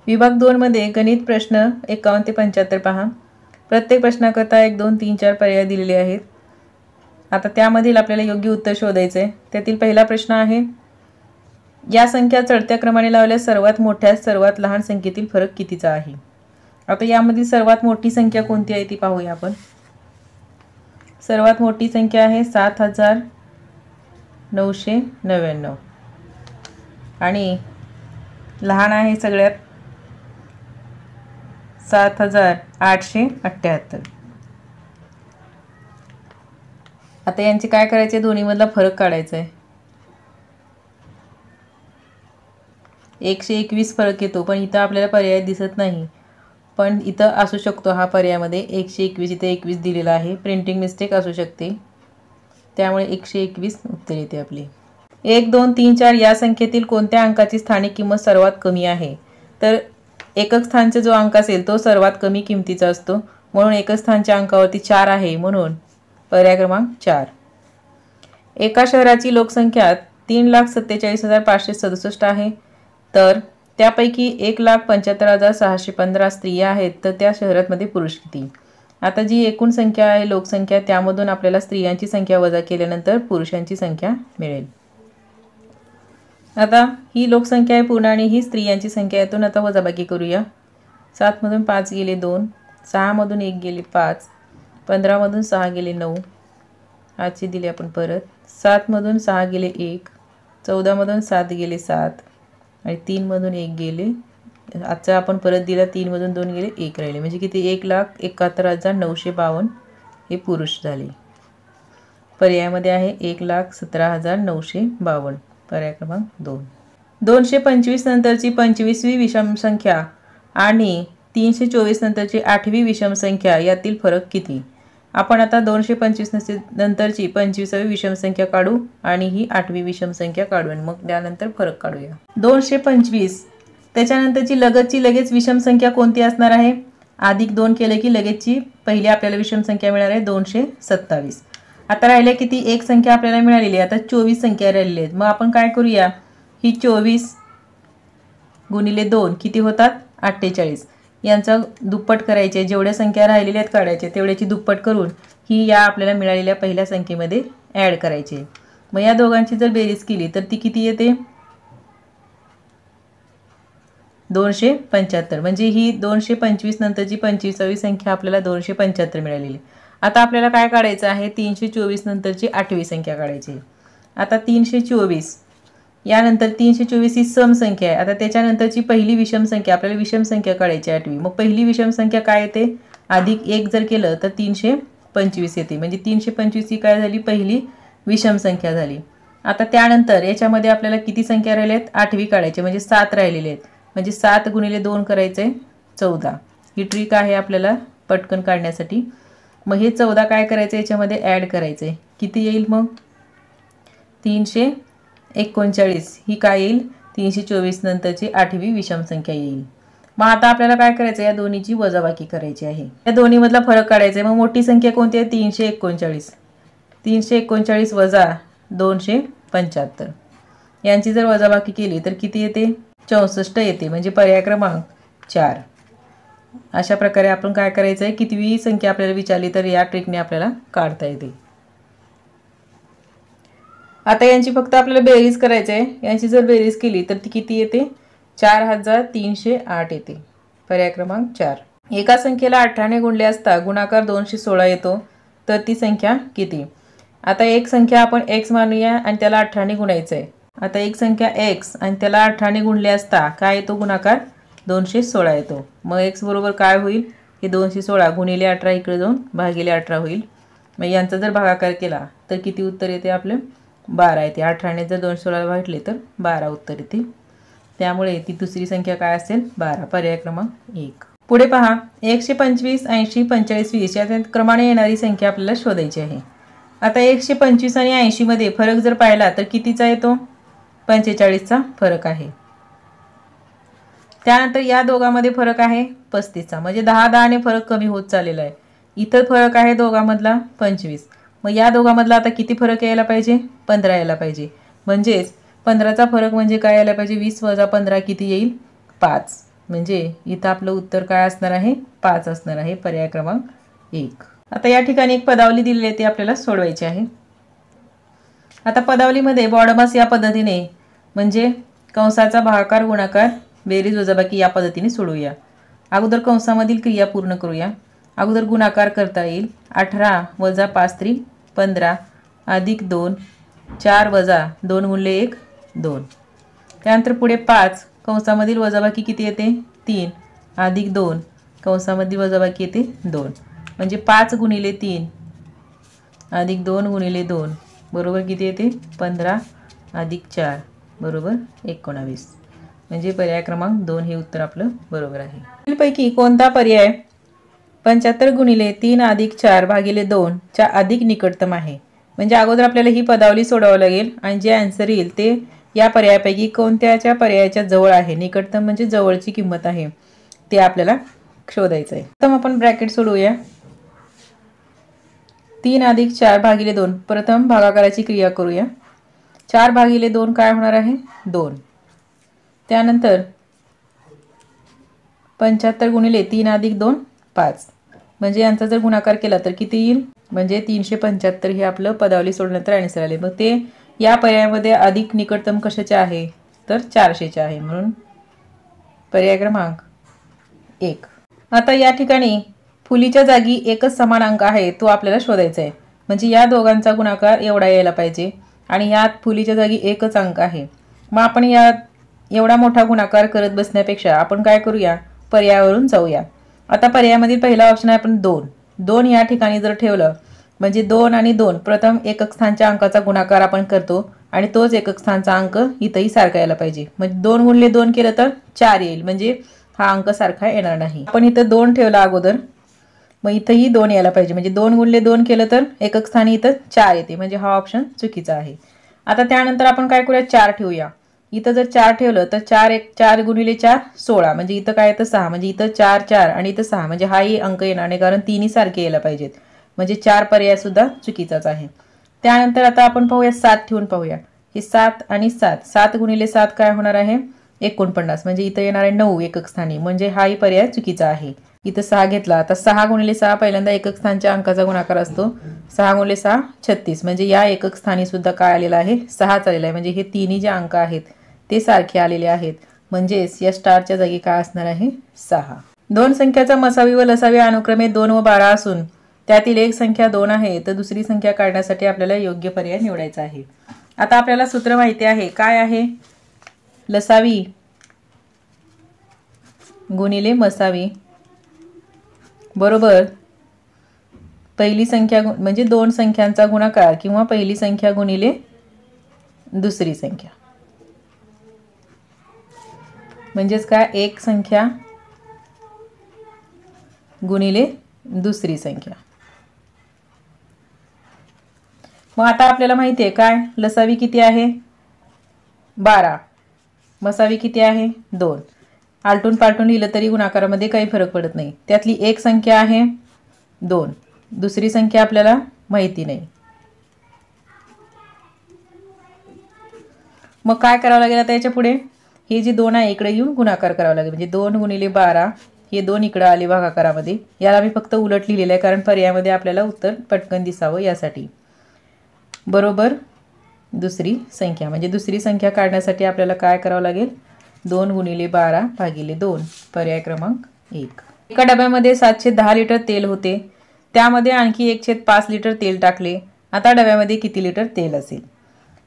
विभाग 2 मध्ये गणित प्रश्न 51 ते 75 पहा। प्रत्येक प्रश्नाकरता 1 2 3 4 पर्याय दिलेले आहेत। आता त्यामधील आपल्याला योग्य उत्तर शोधायचे आहे। त्यातील पहिला प्रश्न आहे, या संख्या चढत्या क्रमाने लावल्यास सर्वात मोठ्या सर्वात लहान संख्येतील फरक कितीचा आहे। आता यामधील सर्वात मोठी संख्या कोणती आहे ती पाहूया आपण। सर्वात मोठी संख्या आहे 7999 आणि लहान आहे सगळ्यात 7878। आता यांचे काय करायचे, दोन्हीमधला फरक काढायचा आहे। 121 फरक येतो, पण इथं आपल्याला पर्याय दिसत नाही, पण इथं असू शकतो हा पर्यायामध्ये 121, इथे 21 दिलेला आहे, प्रिंटिंग मिस्टेक असू शकते, त्यामुळे 121 उत्तर येते आपले। 1 2 3 4 या संख्येतील कोणत्या अंकाची स्थानिक किंमत सर्वात कमी आहे। तर एकक स्थानचा जो अंक असेल तो सर्वात कमी किमतीचा असतो, म्हणून एकक स्थानच्या अंकावरती 4 आहे, म्हणून पर्याय क्रमांक 4। एका शहराची लोकसंख्या 3,47,567 आहे, तर त्यापैकी 1,75,615 स्त्रिया आहेत, तर त्या शहरामध्ये पुरुष किती। आता जी एकूण संख्या आहे लोकसंख्या, त्यामधून आपल्याला स्त्रियांची संख्या वजा केल्यानंतर पुरुषांची संख्या मिळेल। आता ही लोकसंख्या आहे पूर्ण आणि ही स्त्रियांची संख्या, यातून आता वजाबाकी करूया। 7 मधून 5 गेले 2, 6 मधून 1 गेले 5, 15 मधून 6 गेले 9, आजची दिली आपण परत, 7 मधून 6 गेले 1, 14 मधून 7 गेले 7 आणि 3 मधून 1 गेले, आजचा आपण परत दिला, 3 मधून 2 गेले 1 राहिले, म्हणजे किती 1,71,952 हे पुरुष झाले। पर्यायामध्ये आहे 1,17,952, पर्याय क्रमांक 2। 225 नंतरची 25वी विषम संख्या आणि 324 नंतरची 8वी विषम संख्या यातील फरक किती। आपण आता 225 नंतरची 25वी विषम संख्या काढू आणि ही 8वी विषम संख्या काढू आणि मग त्यानंतर फरक काढूया। 225 त्याच्यानंतरची लगेच विषम संख्या कोणती असणार आहे। +2 केले की लगेचची पहिली आपल्याला विषम संख्या मिळणार आहे 227। आता राहिले किती, एक संख्या आपल्याला मिळालेली आहे, आता 24 संख्या राहिलेली आहेत। मग आपण काय करूया, ही 24 गुणिले 2 किती होतात 48, यांचा दुप्पट करायचे, जेवढ्या संख्या राहिलेल्या आहेत काढायचे तेवढ्याची दुप्पट करून ही या आपल्याला मिळालेल्या पहिल्या संख्येमध्ये ॲड करायची। मग या दोघांची जर बेरीज केली तर ती किती येते 275, म्हणजे ही 225 नंतरची 25वी संख्या आपल्याला 275 मिळालेली। आता आपल्याला काय काढायचं आहे, 324 नंतरची 8वी संख्या काढायची। आता 324 यानंतर 324 ही सम संख्या आहे, आता त्याच्यानंतरची पहिली विषम संख्या आपल्याला विषम संख्या काढायची 8वी। मग पहिली विषम संख्या काय येते, +1 जर केलं तर 325 येते, म्हणजे 325 ही काय झाली पहिली विषम संख्या झाली। आता त्यानंतर याच्यामध्ये आपल्याला किती संख्या राहिल्या आहेत, 8वी काढायची, म्हणजे 7 राहिलेले आहेत, म्हणजे 7 गुणिले 2 करायचे 14। ही ट्रिक आहे आपल्याला पटकन काढण्यासाठी। मग हे 14 काय करायचं याच्यामध्ये ॲड करायचे, किती येईल मग 339, ही काय येईल 324 नंतरची 8वी विषम संख्या येईल। मग आता आपल्याला काय करायचं, या दोन्हीची वजाबाकी करायची आहे, या दोन्हीमधला फरक काढायचा आहे। मग मोठी संख्या कोणती आहे 339, 339 वजा 275, यांची जर वजाबाकी केली तर किती येते 64 येते, म्हणजे पर्याय क्रमांक 4। अशा प्रकारे आपण काय करायचं आहे, कितीवी संख्या आपल्याला विचारली तर या ट्रिकने आपल्याला काढता येते। आता यांची फक्त आपल्याला बेरीज करायची आहे, यांची जर बेरीज केली तर ती किती येते 4308 येते, पर्याय क्रमांक 4। एका संख्येला 18 ने गुणले असता गुणाकार 216 येतो, तर ती संख्या किती। आता एक संख्या आपण x मानूया आणि त्याला 18 ने गुणायचं आहे। आता एक संख्या x आणि त्याला 18 ने गुणले असता काय येतो गुणाकार 216 येतो। मग x बरोबर काय होईल, हे 216 गुणिले 18 इकडे जाऊन भागिले 18 होईल। मग यांचा जर भागाकार केला तर किती उत्तर येते आपले 12 येते। 18 ने जर 216 भागले तर 12 उत्तर येते, त्यामुळे ती दुसरी संख्या काय असेल 12, पर्याय क्रमांक 1। पुढे पहा, 125 80 45 20 या क्रमाने येणारी संख्या आपल्याला शोधायची आहे। आता 125 आणि 80 मध्ये फरक जर पाहिला तर कितीचा येतो 45चा फरक आहे। त्यानंतर या दोघांमध्ये फरक आहे 35चा, म्हणजे 10 ने फरक कमी होत चाललेला आहे। इथं फरक आहे दोघांमधला 25, मग या दोघांमधला आता किती फरक यायला पाहिजे 15 यायला पाहिजे, म्हणजेच 15चा फरक म्हणजे काय यायला पाहिजे 20 वजा 15 किती येईल 5। म्हणजे इथं आपलं उत्तर काय असणार आहे? 5 असणार आहे, पर्याय क्रमांक 1. आता या ठिकाणी एक पदावली दिलेली आहे, ती आपल्याला सोडवायची आहे. आता पदावलीमध्ये बॉडमास या पद्धतीने म्हणजे कंसाचा भागाकार गुणाकार बेरीज वजाबाकी या पद्धतीने सोडवूया. अगोदर कंसामधील क्रिया पूर्ण करूया. अगोदर गुणाकार करता येईल. 18 वजा 5 3 15 अधिक 2 4 वजा 2 गुणिले 1 2. त्यानंतर पुढे 5 कंसामधील वजाबाकी किती येते? 3 अधिक 2 कंसामधील वजाबाकी येते 2. म्हणजे 5 गुणिले 3 अधिक 2 गुणिले 2 बरोबर किती येते? 15 अधिक 4 बरोबर 19. म्हणजे पर्याय क्रमांक 2 हे उत्तर आपलं बरोबर आहे. पैकी कोणता पर्याय 75 गुणिले 3 अधिक 4 भागिले 2 च्या अधिक निकटतम आहे? म्हणजे अगोदर आपल्याला ही पदावली सोडवावी लागेल आणि जे आन्सर येईल ते या पर्यायापैकी कोणत्याच्या पर्यायाच्या जवळ आहे, निकटतम म्हणजे जवळची किंमत आहे ते आपल्याला शोधायचं आहे. तर आपण ब्रॅकेट सोडवूया. 3 अधिक 4 भागिले 2 प्रथम भागाकाराची क्रिया करूया. 4 भागिले 2 काय होणार आहे? 2. त्यानंतर 75 गुणिले 3 अधिक 2 5. म्हणजे यांचा जर गुणाकार केला तर किती येईल? म्हणजे 375 हे आपलं पदावली सोडल्यानंतर आन्सर आले. मग ते या पर्यायामध्ये अधिक निकटतम कशाचे आहे? तर 400चे आहे, म्हणून पर्याय क्रमांक 1. आता या ठिकाणी फुलीच्या जागी एकच समान अंक आहे तो आपल्याला शोधायचा आहे. म्हणजे या दोघांचा गुणाकार एवढा यायला पाहिजे आणि यात फुलीच्या जागी एकच अंक आहे. मग आपण या एवढा मोठा गुणाकार करत बसण्यापेक्षा आपण काय करूया? पर्यायावरून जाऊया. आता पर्यायामधील पहिला ऑप्शन आहे आपण 2. 2 या ठिकाणी जर ठेवलं म्हणजे 2 आणि 2 प्रथम एकक स्थानच्या अंकाचा गुणाकार आपण करतो आणि तोच एकक स्थानचा अंक इथंही सारखा यायला पाहिजे. म्हणजे 2 गुणिले 2 केलं तर 4 येईल, म्हणजे हा अंक सारखा येणार नाही. आपण इथं 2 ठेवला अगोदर, मग इथंही 2 यायला पाहिजे. म्हणजे 2 गुणिले 2 केलं तर एकक स्थानी इथं 4 येते, म्हणजे हा ऑप्शन चुकीचा आहे. आता त्यानंतर आपण काय करूया? 4 ठेवूया. इथं जर 4 ठेवलं तर 4 गुणिले 4 16. म्हणजे इथं काय येतं? 6. म्हणजे इथं 4 4 आणि इथं 6. म्हणजे हाही अंक येणार नाही, कारण तिन्ही सारखे यायला पाहिजेत. म्हणजे 4 पर्याय सुद्धा चुकीचाच आहे. त्यानंतर आता आपण पाहूया 7 ठेवून पाहूया. हे 7 आणि 7. 7 गुणिले 7 काय होणार आहे? 49. म्हणजे इथं येणार आहे 9 एकक स्थानी, म्हणजे हाही पर्याय चुकीचा आहे. इथं 6 घेतला. आता 6 गुणिले 6 पहिल्यांदा एकक स्थानच्या अंकाचा गुणाकार असतो. 6 गुणिले 6 36. म्हणजे या एकक स्थानी सुद्धा काय आलेला आहे? 6च आलेला आहे. म्हणजे हे तिन्ही जे अंक आहेत ते सारखे आलेले आहेत. म्हणजेच या स्टारच्या जागी काय असणार आहे? 6. दोन संख्याचा मसावी व लसावी अनुक्रमे 2 व 12 असून त्यातील एक संख्या 2 आहे, तर दुसरी संख्या काढण्यासाठी आपल्याला योग्य पर्याय निवडायचा आहे. आता आपल्याला सूत्र माहिती आहे. काय आहे? लसावी गुणिले मसावी बरोबर पहिली संख्या म्हणजे 2 संख्यांचा गुणाकार किंवा पहिली संख्या गुणिले दुसरी संख्या. म्हणजेच काय? एक संख्या गुणिले दुसरी संख्या. मग आता आपल्याला माहिती आहे काय? लसावी किती आहे? 12. मसावी किती आहे? 2. आलटून पालटून लिहिलं तरी गुणाकारामध्ये काही फरक पडत नाही. त्यातली एक संख्या आहे 2, दुसरी संख्या आपल्याला माहिती नाही. मग काय करावं लागेल आता याच्या पुढे? हे जे 2 आहे इकडे येऊन गुणाकार करावा लागेल. म्हणजे 2 गुणिले 12 हे 2 इकडे आले भागाकारामध्ये. याला मी फक्त उलट लिहिलेलं आहे, कारण पर्यायामध्ये आपल्याला उत्तर पटकन दिसावं यासाठी. बरोबर दुसरी संख्या. म्हणजे दुसरी संख्या काढण्यासाठी आपल्याला काय करावं लागेल? 2 गुणिले 12 भागिले 2 पर्याय क्रमांक 1. एका डब्यामध्ये 710 लिटर तेल होते. त्यामध्ये आणखी 1/5 लिटर तेल टाकले. आता डब्यामध्ये किती लिटर तेल असेल?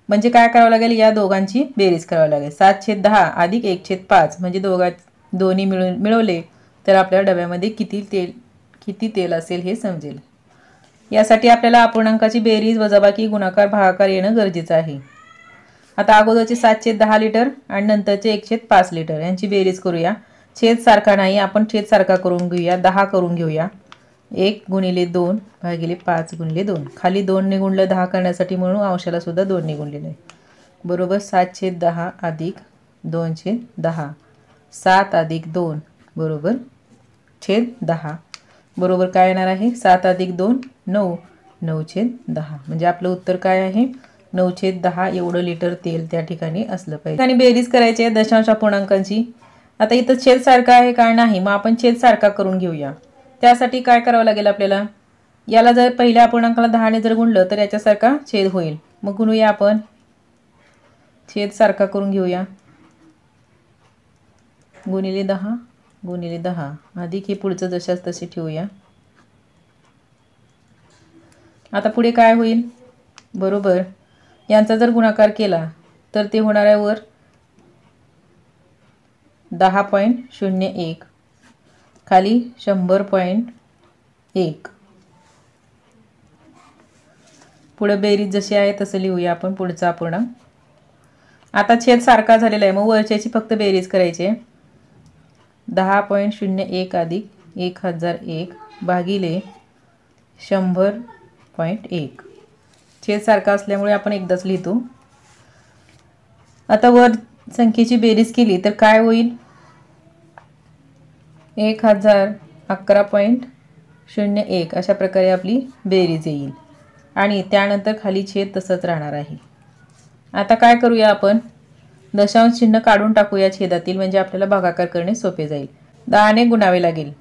म्हणजे काय करावं लागेल? या दोघांची बेरीज करावी लागेल. 710 अधिक 1/5 म्हणजे दोन्ही मिळवले तर आपल्या डब्यामध्ये किती तेल असेल हे समजेल. यासाठी आपल्याला अपूर्णांकाची बेरीज वजाबाकी गुणाकार भागाकार येणं गरजेचं आहे. आता अगोदरचे 710 लिटर आणि नंतरचे 1/5 लिटर यांची बेरीज करूया. छेद सारखा नाही, आपण छेद सारखा करून घेऊया. 10 करून घेऊया. 1 गुणिले 2 भागिले 5 गुणिले 2. खाली 2 ने गुणलं 10 करण्यासाठी, म्हणून अंशाला सुद्धा 2 ने गुणलेलं आहे. बरोबर 7/10 अधिक 2/10. 7 अधिक 2 बरोबर छेद 10. बरोबर काय येणार आहे? 7 अधिक 2 9. 9/10. म्हणजे आपलं उत्तर काय आहे? 9/10 एवढं लिटर तेल त्या ठिकाणी असलं पाहिजे. आणि बेरीज करायची आहे दशांश अपूर्णांकांची. आता इथं छेद सारखा आहे का नाही, मग आपण छेद सारखा करून घेऊया। त्यासाठी काय करावं लागेल आपल्याला, याला जर पहिल्या अपूर्णांकाला 10 ने जर गुणलं तर याच्यासारखा छेद होईल। मग गुणूया आपण, छेद सारखा करून घेऊया। गुणिले 10 गुणिले 10 अधिक हे पुढचं जशाच तसे ठेवूया। आता पुढे काय होईल, बरोबर यांचा जर गुणाकार केला तर ते होणार आहे वर 10.01 खाली 100.1। पुढे बेरीज जशी आहे तसं लिहूया आपण पुढचा अपूर्णांक। आता छेद सारखा झालेला आहे, मग वरच्याची फक्त बेरीज करायची आहे। 10.01 अधिक 1001 भागिले 100.1। छेद सारखा असल्यामुळे आपण एकदाच लिहितो। आता वर संख्येची बेरीज केली तर काय होईल, 1011.01 अशा प्रकारे आपली बेरीज येईल आणि त्यानंतर खाली छेद तसंच राहणार आहे। आता काय करूया आपण, दशांश चिन्ह काढून टाकूया छेदातील, म्हणजे आपल्याला भागाकार करणे सोपे जाईल। 10 ने गुणावे लागेल।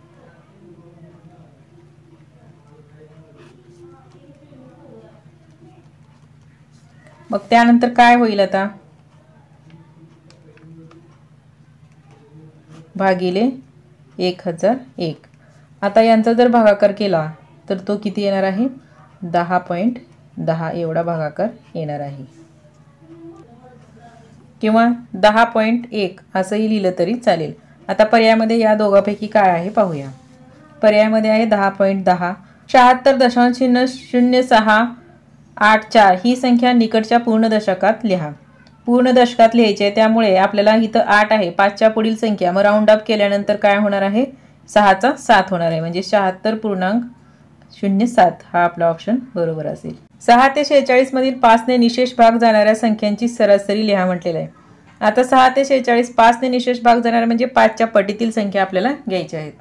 मग त्यानंतर काय होईल आता, भागिले 1001। आता यांचा जर भागाकार केला तर तो किती येणार आहे, 10.10 एवढा भागाकार येणार आहे, किंवा 10.1 असंही लिहिलं तरी चालेल। आता पर्यायामध्ये या दोघांपैकी काय आहे पाहूया। पर्यायामध्ये आहे 10.10। 76.0684 ही संख्या निकटच्या पूर्ण दशकात लिहा। पूर्ण दशकात लिहायची आहे, त्यामुळे आपल्याला इथं 8 आहे, 5च्या पुढील संख्या, मग राऊंड अप केल्यानंतर काय होणार आहे, 6चा 7 होणार आहे, म्हणजे 76.07 हा आपला ऑप्शन बरोबर असेल। 6 ते 46 मधील 5 ने निशेष भाग जाणाऱ्या संख्यांची सरासरी लिहा म्हटलेलं आहे। आता 6 ते 46 5 ने निशेष भाग जाणाऱ्या म्हणजे 5च्या पटीतील संख्या आपल्याला घ्यायच्या आहेत।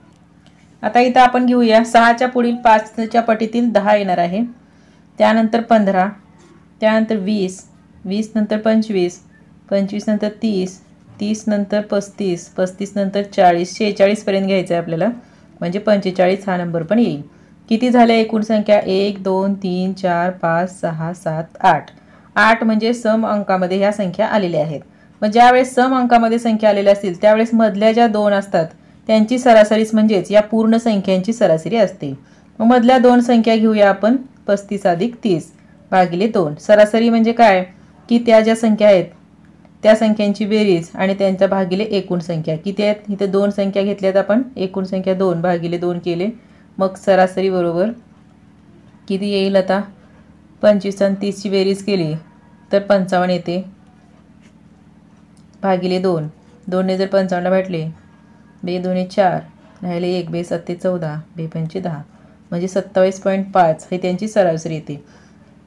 आता इथं आपण घेऊया, 6च्या पुढील 5च्या पटीतील 10 येणार आहे, त्यानंतर 15, त्यानंतर 20, 20 नंतर 25, 25 नंतर 30, 30 नंतर 35, 35 नंतर 40, 46 पर्यंत घ्यायचं आहे आपल्याला, म्हणजे 45 हा नंबर पण येईल। किती झाल्या एकूण संख्या, 1 2 3 4 5 6 7 8। 8 म्हणजे सम अंकामध्ये ह्या संख्या आलेल्या आहेत। मग ज्यावेळेस सम अंकामध्ये संख्या आलेल्या असतील त्यावेळेस मधल्या ज्या दोन असतात त्यांची सरासरीच म्हणजेच या पूर्ण संख्यांची सरासरी असते। मग मधल्या दोन संख्या घेऊया आपण, 35 अधिक 30 भागिले 2। सरासरी म्हणजे काय, की त्या ज्या संख्या आहेत त्या संख्यांची बेरीज आणि त्यांचा भागिले एकूण संख्या किती आहेत। इथे दोन संख्या घेतल्यात आपण, एकूण संख्या 2 भागिले 2 केले, मग सरासरी बरोबर किती येईल, आता 25 आणि 30 ची बेरीज केली तर 55 येते, भागिले 2, 2 ने जर 55 भेटले, बे 2 4 राहिले 1, बे 7 14, बे 5 10, म्हणजे 27.5 हे त्यांची सरासरी येते।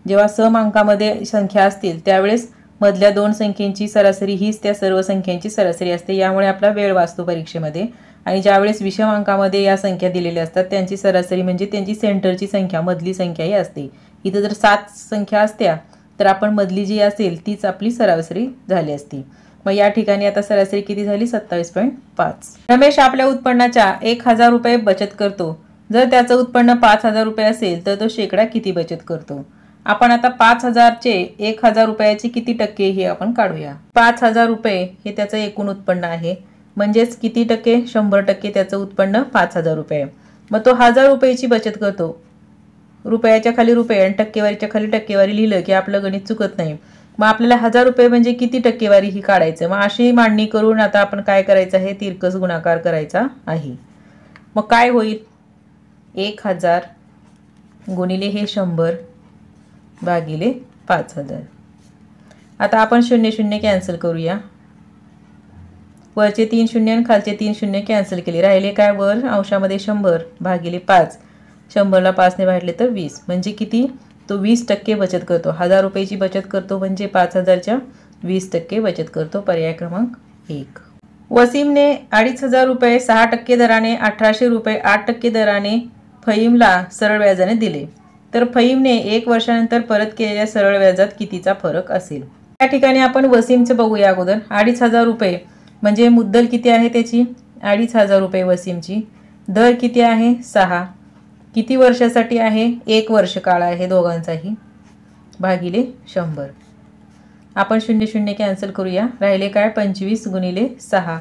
जेव्हा सम अंकामध्ये संख्या असतील त्यावेळेस मधल्या दोन संख्यांची सरासरी हीच त्या सर्व संख्यांची सरासरी असते, यामुळे आपला वेळ वाचतो परीक्षेमध्ये। आणि ज्यावेळेस विषम अंकामध्ये या संख्या दिलेल्या असतात त्यांची सरासरी म्हणजे त्यांची सेंटरची संख्या, मधली संख्या ही असते। इथं जर 7 संख्या असत्या तर आपण मधली जी असेल तीच आपली सरासरी झाली असती। मग या ठिकाणी आता सरासरी किती झाली, 27.5। रमेश आपल्या उत्पन्नाच्या 1000 रुपये बचत करतो। जर त्याचं उत्पन्न 5000 रुपये असेल तर तो शेकडा किती बचत करतो। आपण आता 5000 चे 1000 रुपयाचे किती टक्के हे आपण काढूया। 5000 रुपये हे त्याचं एकूण उत्पन्न आहे, म्हणजेच किती टक्के, 100% त्याचं उत्पन्न 5000 रुपये। मग तो 1000 रुपयाची बचत करतो, रुपयाच्या खाली रुपये आणि टक्केवारीच्या खाली टक्केवारी लिहिलं की आपलं गणित चुकत नाही। मग आपल्याला 1000 रुपये म्हणजे किती टक्केवारी ही काढायचं। मग अशी मांडणी करून आता आपण काय करायचं आहे, तिरकस गुणाकार करायचा आहे। मग काय होईल, 1000 गुणिले हे 100 भागिले 5000। आता आपण 0 0 कॅन्सल करूया, वरचे 3 शून्य आणि खालचे 3 शून्य कॅन्सल केले, राहिले काय, वर अंशामध्ये 100 भागिले 5, 100 ला 5 ने भागले तर 20, म्हणजे किती, तो 20% बचत करतो। 1000 रुपयाची बचत करतो म्हणजे 5000च्या 20% बचत करतो। पर्याय क्रमांक 1। वसीमने 2500 रुपये 6% दराने, 1800 रुपये 8% दराने फहीमला सरळ व्याजाने दिले, तर फहीमने 1 वर्षानंतर परत केलेल्या सरळ व्याजात कितीचा फरक असेल। या ठिकाणी आपण वसीमचं बघूया अगोदर। 2500 रुपये म्हणजे मुद्दल किती आहे त्याची 2500 रुपये वसीमची, दर किती आहे 6, किती वर्षासाठी आहे 1 वर्ष काळ आहे दोघांचाही, भागिले 100. आपण 0 0 कॅन्सल करूया, राहिले काय 25 गुणिले 6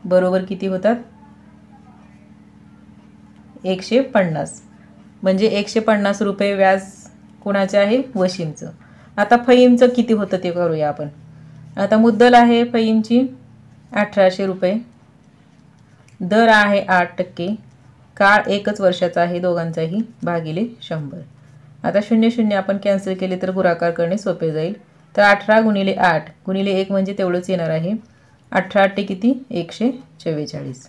बरोबर किती होतात 150. म्हणजे 150 रुपये व्याज कोणाचे आहे वसीमचं. आता फहीमचं किती होतं ते करूया आपण. आता मुद्दल आहे फहीमची 1800 रुपये, दर आहे 8%, काळ 1 वर्षाचा आहे दोघांचाही, भागिले 100. आता 0 0 आपण कॅन्सल केले तर गुणाकार करणे सोपे जाईल. तर 18 गुणिले 8 गुणिले 1 म्हणजे तेवढंच येणार आहे. 18 किती 144.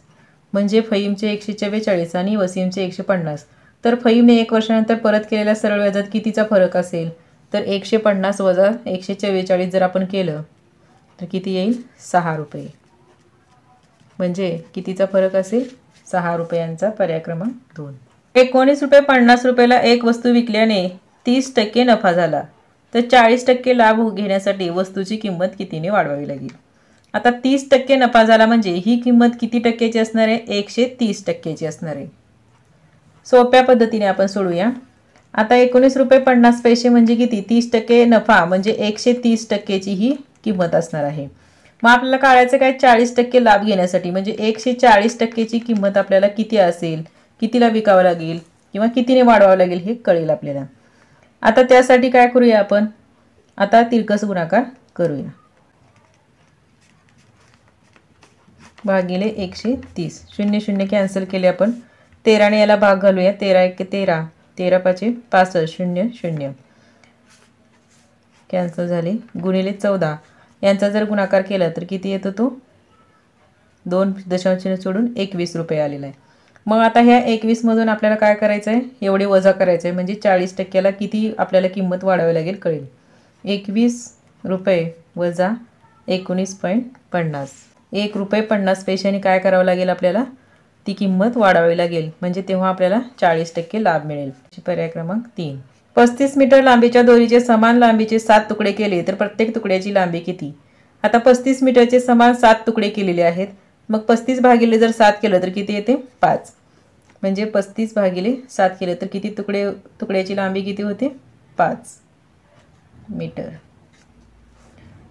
म्हणजे फहीमचे 144 आणि वसीमचे 150. तर फहीमने 1 वर्षानंतर परत केलेल्या सरळ व्याजात कितीचा फरक असेल, तर 150 वजा 144 जर आपण केलं तर किती येईल 6 रुपये. म्हणजे कितीचा फरक असेल 6 रुपयांचा. पर्याय क्रमांक 2. 19 रुपये 50 रुपयाला एक वस्तू विकल्याने 30% नफा झाला, तर 40% लाभ घेण्यासाठी वस्तूची किंमत कितीने वाढवावी लागेल. आता 30% नफा झाला म्हणजे ही किंमत किती टक्क्याची असणार आहे 130%ची असणार आहे. सोप्या पद्धतीने आपण सोडूया. आता 19 रुपये 50 पैसे म्हणजे किती 30% नफा म्हणजे 130%ची ही किंमत असणार आहे. मग आपल्याला काढायचं काय 40% लाभ घेण्यासाठी, म्हणजे 140%ची किंमत आपल्याला किती असेल, कितीला विकावं लागेल किंवा कितीने वाढवावं लागेल हे कळेल आपल्याला. आता त्यासाठी काय करूया आपण, आता तिरकस गुणाकार करूया, भागिले 130. 0 0 कॅन्सल केले आपण, 13 ने याला भाग घालूया, 13 1 13, 13 5 65, 0 0 कॅन्सल झाले, गुणिले 14 यांचा जर गुणाकार केला तर किती येतो तो 2 दशांश सोडून 21 रुपये आलेला आहे. मग आता ह्या 21 मधून आपल्याला काय करायचं आहे एवढे वजा करायचं आहे, म्हणजे 40%ला किती आपल्याला किंमत वाढवावी लागेल कळेल. 21 रुपये वजा 19.50, 1 रुपये 50 पैशांनी काय करावं लागेल आपल्याला ती किंमत वाढवावी लागेल, म्हणजे तेव्हा आपल्याला 40% लाभ मिळेल. पर्याय क्रमांक 3. 35 मीटर लांबीच्या दोरीचे समान लांबीचे 7 तुकडे केले तर प्रत्येक तुकड्याची लांबी किती. आता 35 मीटरचे समान 7 तुकडे केलेले आहेत, मग 35 भागिले जर 7 केलं तर किती येते 5. म्हणजे 35 भागिले 7 केलं तर किती तुकड्याची लांबी किती होते 5 मीटर.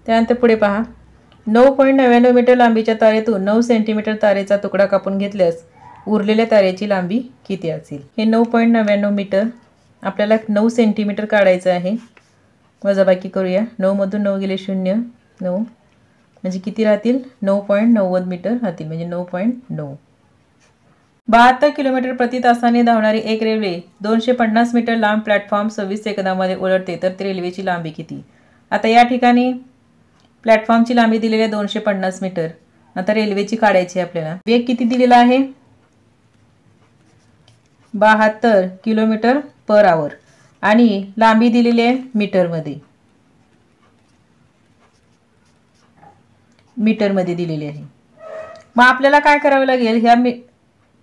त्यानंतर पुढे पहा, 9.99 मीटर लांबीच्या तारेतून 9 सेंटीमीटर तारेचा तुकडा कापून घेतल्यास उरलेल्या तारेची लांबी किती असेल. हे 9.99 मीटर आपल्याला 9 सेंटीमीटर काढायचं आहे. वजाबाकी करूया, 9 मधून 9 गेले 0, 9 म्हणजे किती राहतील 9.90 मीटर राहतील, म्हणजे 9.9. 72 किलोमीटर प्रति तासाने धावणारी एक रेल्वे 250 मीटर लांब प्लॅटफॉर्म 26 सेकंदामध्ये उलटते तर ती रेल्वेची लांबी किती. आता या ठिकाणी प्लॅटफॉर्मची लांबी दिलेली आहे 250 मीटर. आता रेल्वेची काढायची आपल्याला. वेग किती दिलेला आहे 72 किलोमीटर पर आवर आणि लांबी दिलेली आहे मीटरमध्ये दिलेली आहे. मग आपल्याला काय करावं लागेल ह्या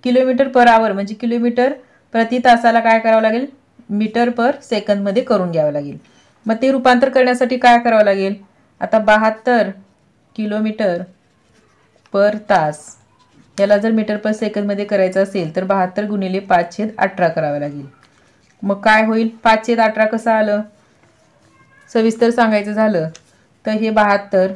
किलोमीटर पर आवर म्हणजे किलोमीटर प्रति तासाला काय करावं लागेल मीटर पर सेकंदमध्ये करून घ्यावं लागेल. मग ते रूपांतर करण्यासाठी काय करावं लागेल, आता 72 किलोमीटर पर तास याला जर मीटर पर सेकंदमध्ये करायचं असेल तर 72 गुणिले 5/18 करावं लागेल. मग काय होईल 5/18 कसं आलं, सविस्तर सांगायचं झालं तर हे 72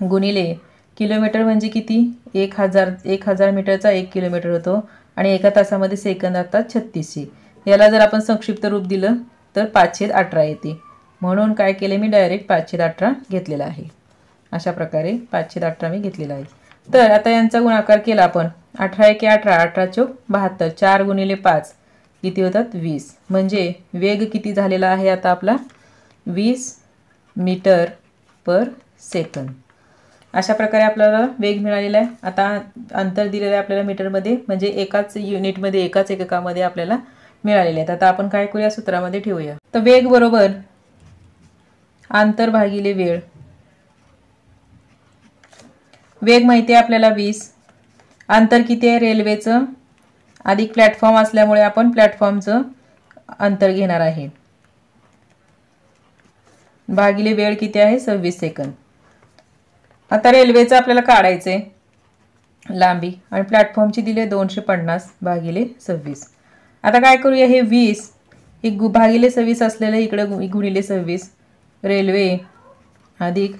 गुणिले किलोमीटर म्हणजे किती 1000 मीटरचा 1 किलोमीटर होतो आणि एका तासामध्ये सेकंद असतात 3600. याला जर आपण संक्षिप्त रूप दिलं तर 5/18 येते. म्हणून काय केले मी डायरेक्ट 5/18 घेतलेला आहे. अशा प्रकारे 5/18 मी घेतलेला आहे. तर आता यांचा गुणाकार केला आपण, 18 × 18, 18 × 72, 4 गुणिले 5 किती होतात 20. म्हणजे वेग किती झालेला आहे आता आपला 20 मीटर पर सेकंद. अशा प्रकारे आपल्याला वेग मिळालेला आहे. आता अंतर दिलेलं आहे आपल्याला मीटरमध्ये, म्हणजे एकाच युनिटमध्ये एकाच एककामध्ये आपल्याला मिळालेले आहेत. आता आपण काय करूया सूत्रामध्ये ठेवूया. तर वेग बरोबर अंतर भागिले वेळ. वेग माहिती आहे आपल्याला 20, अंतर किती आहे रेल्वेचं अधिक प्लॅटफॉर्म असल्यामुळे आपण प्लॅटफॉर्मचं अंतर घेणार आहे, भागिले वेळ किती आहे 26 सेकंद. आता रेल्वेचं आपल्याला काढायचं आहे लांबी आणि प्लॅटफॉर्मची दिली 250 भागिले 26. आता काय करूया, हे 20 हे भागिले 26 असलेलं इकडे गुणिले 26 रेल्वे अधिक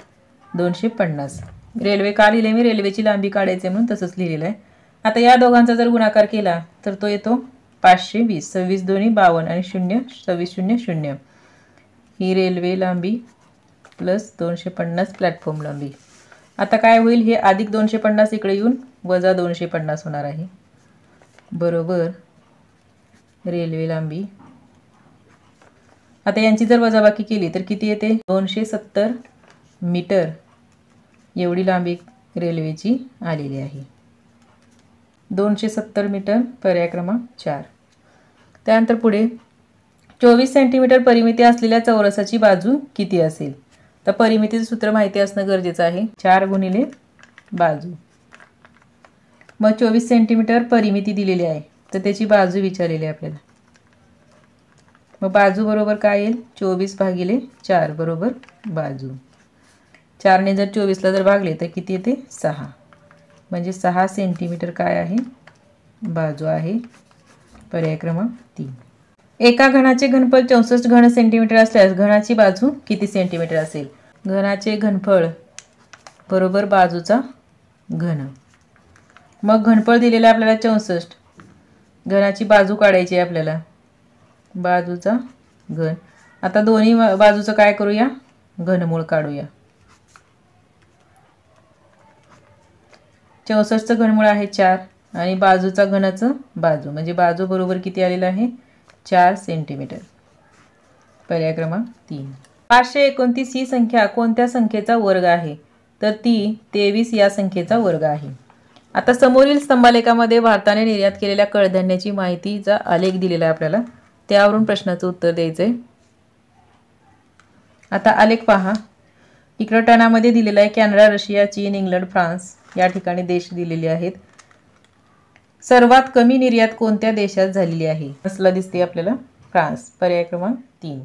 250. रेल्वे का लिहिले मी, रेल्वेची लांबी काढायची म्हणून तसंच लिहिलेलं आहे. आता या दोघांचा जर गुणाकार केला तर तो येतो 520. 26 दोन्ही 52 आणि 0 26 0 0. ही रेल्वे लांबी प्लस 250 प्लॅटफॉर्म लांबी. आता काय होईल, हे अधिक 250 इकडे येऊन वजा 250 होणार आहे बरोबर रेल्वे लांबी. आता यांची जर वजाबाकी केली तर किती येते, 270 मीटर एवढी लांबी रेल्वेची आलेली आहे. 270 मीटर पर्याय क्रमांक 4. त्यानंतर पुढे 24 सेंटीमीटर परिमिती असलेल्या चौरसाची बाजू किती असेल. तर परिमितीचं सूत्र माहिती असणं गरजेचं आहे. 4 गुणिले बाजू. मग 24 सेंटीमीटर परिमिती दिलेली आहे तर त्याची बाजू विचारलेली आहे आपल्याला. मग बाजू बरोबर काय येईल, 24 भागिले 4 बरोबर बाजू. 4 ने जर 24ला जर भागले तर किती येते, 6. म्हणजे 6 सेंटीमीटर काय आहे बाजू आहे पर्याय क्रमांक 3. एका घनाचे घनफळ 64 घन सेंटीमीटर असल्यास घनाची बाजू किती सेंटीमीटर असेल. घनाचे घनफळ बरोबर बाजूचा घन. मग घनफळ दिलेलं आहे आपल्याला 64, घनाची बाजू काढायची आहे आपल्याला, बाजूचा घन. आता दोन्ही बाजूचं काय करूया, घनमूळ काढूया. 64चं घनमूळ आहे 4 आणि बाजूचा घनाचं बाजू म्हणजे बाजू बरोबर किती आलेलं आहे, 4 सेंटीमीटर पर्याय क्रमांक 3. 529 ही संख्या कोणत्या संख्येचा वर्ग आहे. तर ती 23 या संख्येचा वर्ग आहे. आता समोरील स्तंभालेखामध्ये भारताने निर्यात केलेल्या कडधान्याची माहितीचा आलेख दिलेला आहे आपल्याला, त्यावरून प्रश्नाचं उत्तर द्यायचं आहे. आता आलेख पहा. इकडं टनामध्ये दिलेला आहे. कॅनडा, रशिया, चीन, इंग्लंड, फ्रान्स या ठिकाणी देश दिलेले आहेत. सर्वात कमी निर्यात कोणत्या देशात झालेली आहे. असला दिसते आपल्याला फ्रान्स पर्याय क्रमांक 3.